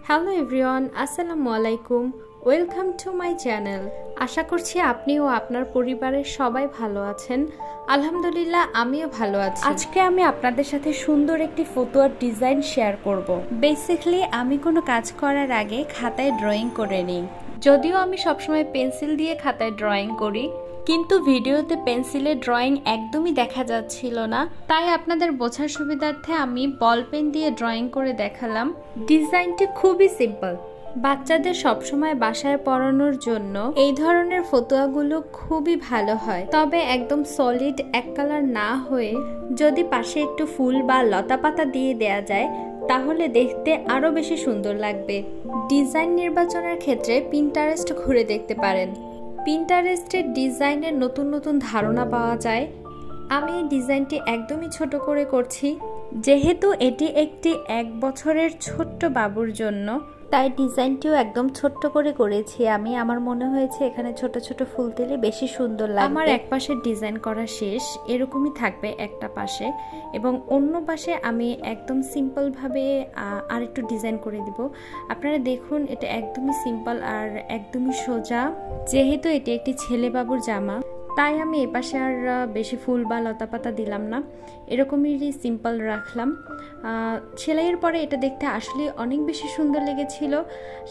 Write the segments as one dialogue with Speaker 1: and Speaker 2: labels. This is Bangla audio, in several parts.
Speaker 1: হ্যালো এভরিওয়ান, আসসালামু আলাইকুম। Welcome to my channel. আশা করছি আপনি ও আপনার পরিবারের সবাই ভালো আছেন। আলহামদুলিল্লাহ, আমিও ভালো আছি। আজকে আমি আপনাদের সাথে সুন্দর একটি ফতুয়ার ডিজাইন শেয়ার করব। বেসিক্যালি আমি কোনো কাজ করার আগে খাতায় ড্রয়িং করে নিই। যদিও আমি সবসময় পেন্সিল দিয়ে খাতায় ড্রয়িং করি, কিন্তু ভিডিওতে পেন্সিলের ড্রয়িং একদমই দেখা যাচ্ছিল না, তাই আপনাদের বোঝার সুবিধার্থে আমি বল পেন দিয়ে ড্রয়িং করে দেখালাম। ডিজাইনটি খুবই সিম্পল, বাচ্চাদের সবসময় বাসায় পড়ানোর জন্য এই ধরনের ফতুয়াগুলো খুবই ভালো হয়। তবে একদম সলিড এক কালার না হয়ে যদি পাশে একটু ফুল বা লতা পাতা দিয়ে দেয়া যায় তাহলে দেখতে আরো বেশি সুন্দর লাগবে। ডিজাইন নির্বাচনের ক্ষেত্রে পিন্টারেস্ট ঘুরে দেখতে পারেন। পিন্টারেস্টের ডিজাইনের নতুন নতুন ধারণা পাওয়া যায়। আমি এই ডিজাইনটি একদমই ছোট করে করছি, যেহেতু এটি একটি 1 বছরের ছোট্ট বাবুর জন্য, তাই ডিজাইনটিও একদম ছোট্ট করে করেছি আমি। আমার মনে হয়েছে এখানে ছোট ছোট ফুল দিলে বেশি সুন্দর লাগবে। আমার এক পাশে ডিজাইন করা শেষ, এরকমই থাকবে একটা পাশে, এবং অন্য পাশে আমি একদম সিম্পলভাবে আরেকটু ডিজাইন করে দিব। আপনারা দেখুন, এটা একদমই সিম্পল আর একদমই সোজা। যেহেতু এটি একটি ছেলে বাবুর জামা, তাই আমি এপাশে আর বেশি ফুল বা লতা পাতা দিলাম না, এরকমই সিম্পল রাখলাম। সেলাইয়ের পরে এটা দেখতে আসলে অনেক বেশি সুন্দর লেগেছিল।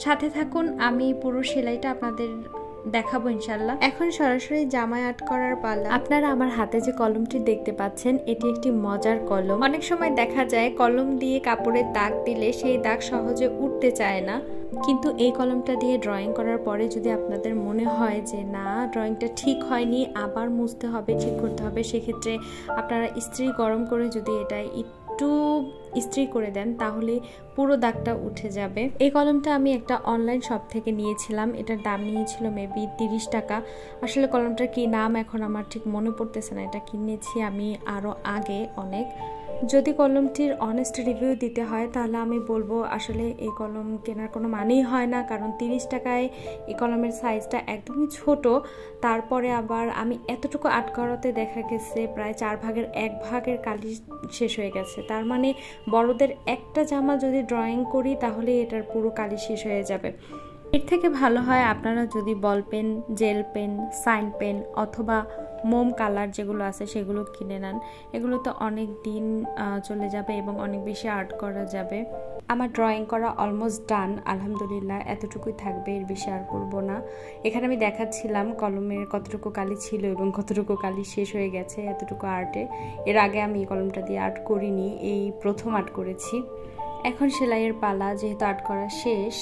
Speaker 1: সাথে থাকুন, আমি পুরো সেলাইটা আপনাদের দেখাবো ইনশাল্লাহ। এখন সরাসরি জামায় আর্ট করার পালা। আপনারা আমার হাতে যে কলমটি দেখতে পাচ্ছেন, এটি একটি মজার কলম। অনেক সময় দেখা যায় কলম দিয়ে কাপড়ের দাগ দিলে সেই দাগ সহজে উঠতে চায় না, কিন্তু এই কলমটা দিয়ে ড্রয়িং করার পরে যদি আপনাদের মনে হয় যে না, ড্রয়িংটা ঠিক হয়নি, আবার মুছতে হবে, ঠিক করতে হবে, সেক্ষেত্রে আপনারা ইস্ত্রি গরম করে যদি এটা একটু ইস্ত্রি করে দেন তাহলে পুরো দাগটা উঠে যাবে। এই কলমটা আমি একটা অনলাইন শপ থেকে নিয়েছিলাম। এটার দাম নিয়েছিল মেবি 30 টাকা। আসলে কলমটার কি নাম এখন আমার ঠিক মনে পড়তেছে না। এটা কিনেছি আমি আরও আগে অনেক। যদি কলমটির অনেস্ট রিভিউ দিতে হয় তাহলে আমি বলবো আসলে এই কলম কেনার কোনো মানেই হয় না, কারণ 30 টাকায় এই কলমের সাইজটা একদমই ছোট। তারপরে আবার আমি এতটুকু আর্ট করাতে দেখা গেছে প্রায় 4 ভাগের 1 ভাগের কালি শেষ হয়ে গেছে। তার মানে বড়দের একটা জামা যদি ড্রয়িং করি তাহলে এটার পুরো কালি শেষ হয়ে যাবে। এর থেকে ভালো হয় আপনারা যদি ball pen, gel pen, sign pen অথবা মোম কালার যেগুলো আছে সেগুলো কিনে নেন। এগুলো তো অনেক দিন চলে যাবে এবং অনেক বেশি আর্ট করা যাবে। আমার ড্রয়িং করা অলমোস্ট ডান, আলহামদুলিল্লাহ। এতটুকুই থাকবে, এর বেশি আর করব না। এখানে আমি দেখাচ্ছিলাম কলমের কতটুকু কালি ছিল এবং কতটুকু কালি শেষ হয়ে গেছে এতটুকু আর্টে। এর আগে আমি এই কলমটা দিয়ে আর্ট করিনি, এই প্রথম আর্ট করেছি। এখন সেলাইয়ের পালা, যেহেতু আর্ট করা শেষ।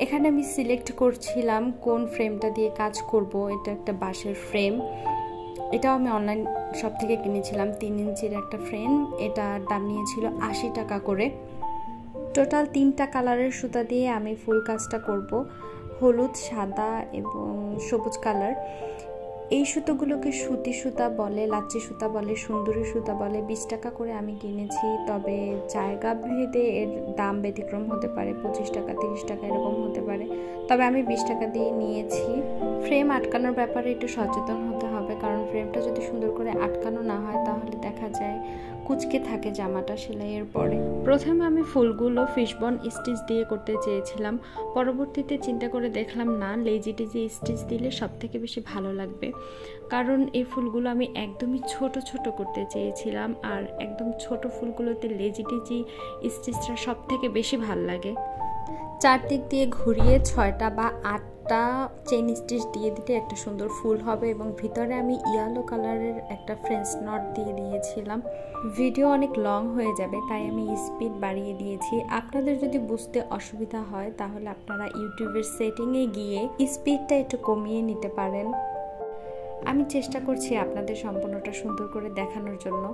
Speaker 1: এখানে আমি সিলেক্ট করছিলাম কোন ফ্রেমটা দিয়ে কাজ করব। এটা একটা বাঁশের ফ্রেম, এটাও আমি অনলাইন শপ থেকে কিনেছিলাম। 3 ইঞ্চির একটা ফ্রেম, এটার দাম নিয়েছিল 80 টাকা করে। টোটাল 3টা কালারের সুতা দিয়ে আমি ফুল কাজটা করব, হলুদ, সাদা এবং সবুজ কালার। এই সুতোগুলোকে সুতি সুতা বলে, লাচ্ছি সুতা বলে, সুন্দরী সুতা বলে। 20 টাকা করে আমি কিনেছি, তবে জায়গা ভেদে এর দাম ব্যতিক্রম হতে পারে, 25 টাকা 30 টাকা এরকম হতে পারে, তবে আমি 20 টাকা দিয়ে নিয়েছি। ফ্রেম আটকানোর ব্যাপারে একটু সচেতন হতে হবে, কারণ ফ্রেমটা যদি সুন্দর করে আটকানো না হয় তাহলে দেখা যায় কুচকে থাকে জামাটা সেলাইয়ের পরে। প্রথমে আমি ফুলগুলো ফিশবন স্টিচ দিয়ে করতে চেয়েছিলাম, পরবর্তীতে চিন্তা করে দেখলাম না, লেজি টেজি স্টিচ দিলে সব থেকে বেশি ভালো লাগবে, কারণ এই ফুলগুলো আমি একদমই ছোট ছোট করতে চেয়েছিলাম, আর একদম ছোট ফুলগুলোতে লেজি টেজি স্টিচটা সব থেকে বেশি ভালো লাগে। চারদিক দিয়ে ঘুরিয়ে 6টা বা 8টা চেইন স্টিচ দিয়ে দিতে একটা সুন্দর ফুল হবে, এবং ভিতরে আমি ইয়েলো কালারের একটা ফ্রেঞ্চ নট দিয়ে দিয়েছিলাম। ভিডিও অনেক লং হয়ে যাবে, তাই আমি স্পিড বাড়িয়ে দিয়েছি। আপনাদের যদি বুঝতে অসুবিধা হয় তাহলে আপনারা ইউটিউবের সেটিংয়ে গিয়ে স্পিডটা একটু কমিয়ে নিতে পারেন। আমি চেষ্টা করছি আপনাদের সম্পূর্ণটা সুন্দর করে দেখানোর জন্য।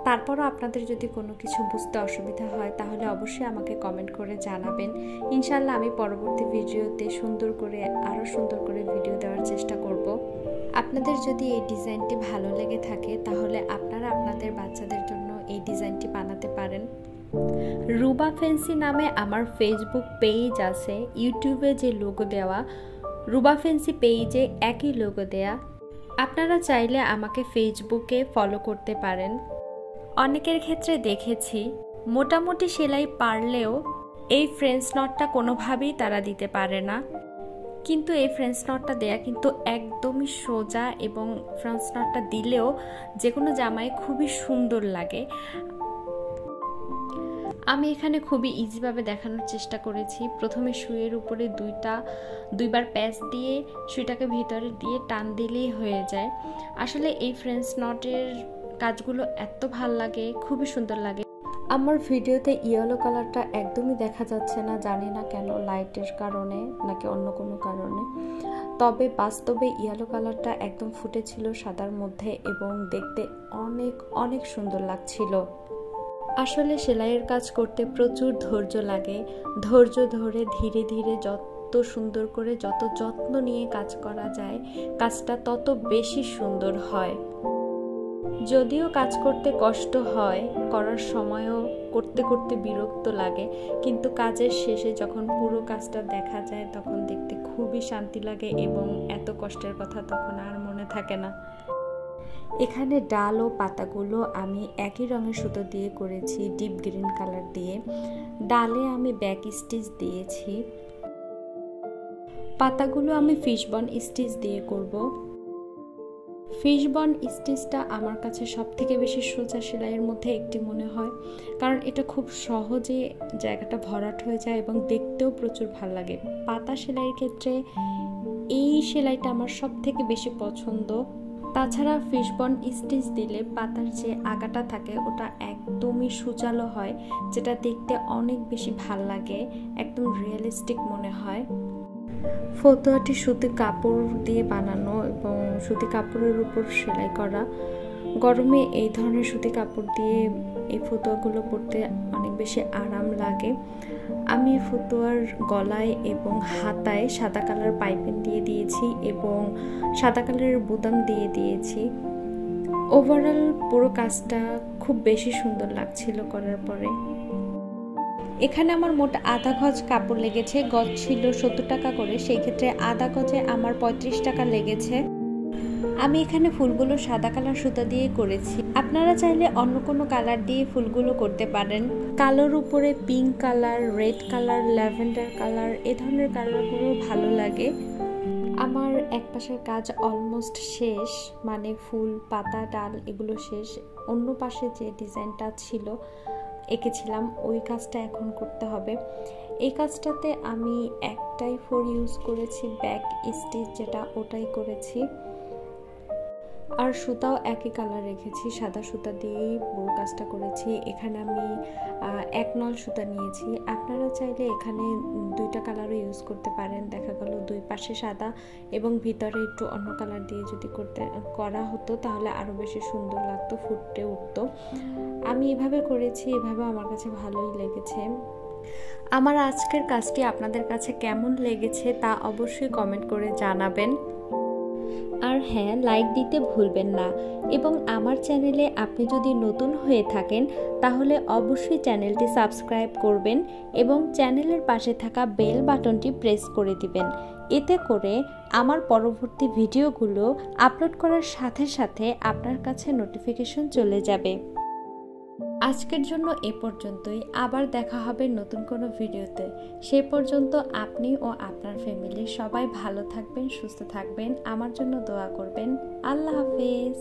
Speaker 1: তারপরও আপনাদের যদি কোনো কিছু বুঝতে অসুবিধা হয় তাহলে অবশ্যই আমাকে কমেন্ট করে জানাবেন। ইনশাল্লাহ আমি পরবর্তী ভিডিওতে আরও সুন্দর করে ভিডিও দেওয়ার চেষ্টা করব। আপনাদের যদি এই ডিজাইনটি ভালো লেগে থাকে তাহলে আপনারা আপনাদের বাচ্চাদের জন্য এই ডিজাইনটি বানাতে পারেন। রুবা ফ্যান্সি নামে আমার ফেসবুক পেজ আছে, ইউটিউবে যে লোগো দেওয়া রুবা ফ্যান্সি পেজে একই লোগো দেয়া। আপনারা চাইলে আমাকে ফেসবুকে ফলো করতে পারেন। অনেকের ক্ষেত্রে দেখেছি মোটামুটি সেলাই পারলেও এই ফ্রেঞ্চ নটটা কোনোভাবেই তারা দিতে পারে না, কিন্তু এই ফ্রেঞ্চ নটটা দেয়া কিন্তু একদমই সোজা, এবং ফ্রেঞ্চ নটটা দিলেও যে কোনো জামায় খুবই সুন্দর লাগে। আমি এখানে খুবই ইজিভাবে দেখানোর চেষ্টা করেছি। প্রথমে সুইয়ের উপরে দুইবার প্যাচ দিয়ে সুইটাকে ভিতরে দিয়ে টান দিলেই হয়ে যায়। আসলে এই ফ্রেঞ্চ নটের কাজগুলো এত ভাল লাগে, খুবই সুন্দর লাগে। আমার ভিডিওতে ইয়েলো কালারটা একদমই দেখা যাচ্ছে না, জানি না কেন, লাইটের কারণে নাকি অন্য কোনো কারণে। তবে বাস্তবে ইয়েলো কালারটা একদম ফুটেছিল সাদার মধ্যে, এবং দেখতে অনেক অনেক সুন্দর লাগছিল। আসলে সেলাইয়ের কাজ করতে প্রচুর ধৈর্য লাগে। ধৈর্য ধরে ধীরে ধীরে যত সুন্দর করে, যত যত্ন নিয়ে কাজ করা যায়, কাজটা তত বেশি সুন্দর হয়। যদিও কাজ করতে কষ্ট হয়, করার সময়ও করতে করতে বিরক্ত লাগে, কিন্তু কাজের শেষে যখন পুরো কাজটা দেখা যায় তখন দেখতে খুবই শান্তি লাগে, এবং এত কষ্টের কথা তখন আর মনে থাকে না। এখানে ডাল ও পাতাগুলো আমি একই রঙের সুতো দিয়ে করেছি, ডিপ গ্রিন কালার দিয়ে। ডালে আমি ব্যাক স্টিচ দিয়েছি, পাতাগুলো আমি ফিশবন স্টিচ দিয়ে করব। ফিশবন স্টিচটা আমার কাছে সব থেকে বেশি সোজা সেলাইয়ের মধ্যে একটি মনে হয়, কারণ এটা খুব সহজে জায়গাটা ভরাট হয়ে যায় এবং দেখতেও প্রচুর ভালো লাগে। পাতা সেলাইয়ের ক্ষেত্রে এই সেলাইটা আমার সব থেকে বেশি পছন্দ। তাছাড়া ফিশবন স্টিচ দিলে পাতার যে আগাটা থাকে ওটা একদমই সুচালো হয়, যেটা দেখতে অনেক বেশি ভাল লাগে, একদম রিয়েলিস্টিক মনে হয়। ফতুয়াটি সুতি কাপড় দিয়ে বানানো এবং সুতি কাপড়ের উপর সেলাই করা। গরমে এই ধরনের সুতি কাপড় দিয়ে এই ফতুয়াগুলো পরতে অনেক বেশি আরাম লাগে। আমি ফতুয়ার গলায় এবং হাতায় সাদা কালার পাইপিং দিয়ে দিয়েছি এবং সাদা কালারের বুতাম দিয়ে দিয়েছি। ওভারঅল পুরো কাজটা খুব বেশি সুন্দর লাগছিল করার পরে। এখানে আমার মোট আধা গজ কাপড় লেগেছে, গজ ছিল 70 টাকা করে, সেই ক্ষেত্রে আধা গজে আমার 35 টাকা লেগেছে। আমি এখানে ফুলগুলো সাদা কালার সুতা দিয়ে করেছি, আপনারা চাইলে অন্য কোনো কালার দিয়ে ফুলগুলো করতে পারেন। কালোর উপরে pink colour, red colour, lavender colour, এই ধরনের কালারগুলো ভালো লাগে। আমার এক পাশের কাজ অলমোস্ট শেষ, মানে ফুল, পাতা, ডাল এগুলো শেষ। অন্য পাশে যে ডিজাইনটা ছিল এঁকেছিলাম ওই কাজটা এখন করতে হবে। এই কাজটাতে আমি একটাই ফোর ইউজ করেছি, ব্যাক স্টিচ যেটা, ওটাই করেছি। আর সুতাও একই কালার রেখেছি, সাদা সুতা দিয়েই পুরো কাজটা করেছি। এখানে আমি 1 নল সুতা নিয়েছি, আপনারা চাইলে এখানে 2টা কালারও ইউজ করতে পারেন। দেখা গেল 2 পাশে সাদা এবং ভিতরে একটু অন্য কালার দিয়ে যদি করা হতো তাহলে আরও বেশি সুন্দর লাগতো, ফুটে উঠতো। আমি এভাবে করেছি, এভাবে আমার কাছে ভালোই লেগেছে। আমার আজকের কাজটি আপনাদের কাছে কেমন লেগেছে তা অবশ্যই কমেন্ট করে জানাবেন। আর হ্যাঁ, লাইক দিতে ভুলবেন না, এবং আমার চ্যানেলে আপনি যদি নতুন হয়ে থাকেন তাহলে অবশ্যই চ্যানেলটি সাবস্ক্রাইব করবেন এবং চ্যানেলের পাশে থাকা বেল বাটনটি প্রেস করে দিবেন। এতে করে আমার পরবর্তী ভিডিওগুলো আপলোড করার সাথে সাথে আপনার কাছে নোটিফিকেশন চলে যাবে। আজকের জন্য এ পর্যন্তই, আবার দেখা হবে নতুন কোনো ভিডিওতে। সে পর্যন্ত আপনি ও আপনার ফ্যামিলি সবাই ভালো থাকবেন, সুস্থ থাকবেন, আমার জন্য দোয়া করবেন। আল্লাহ হাফেজ।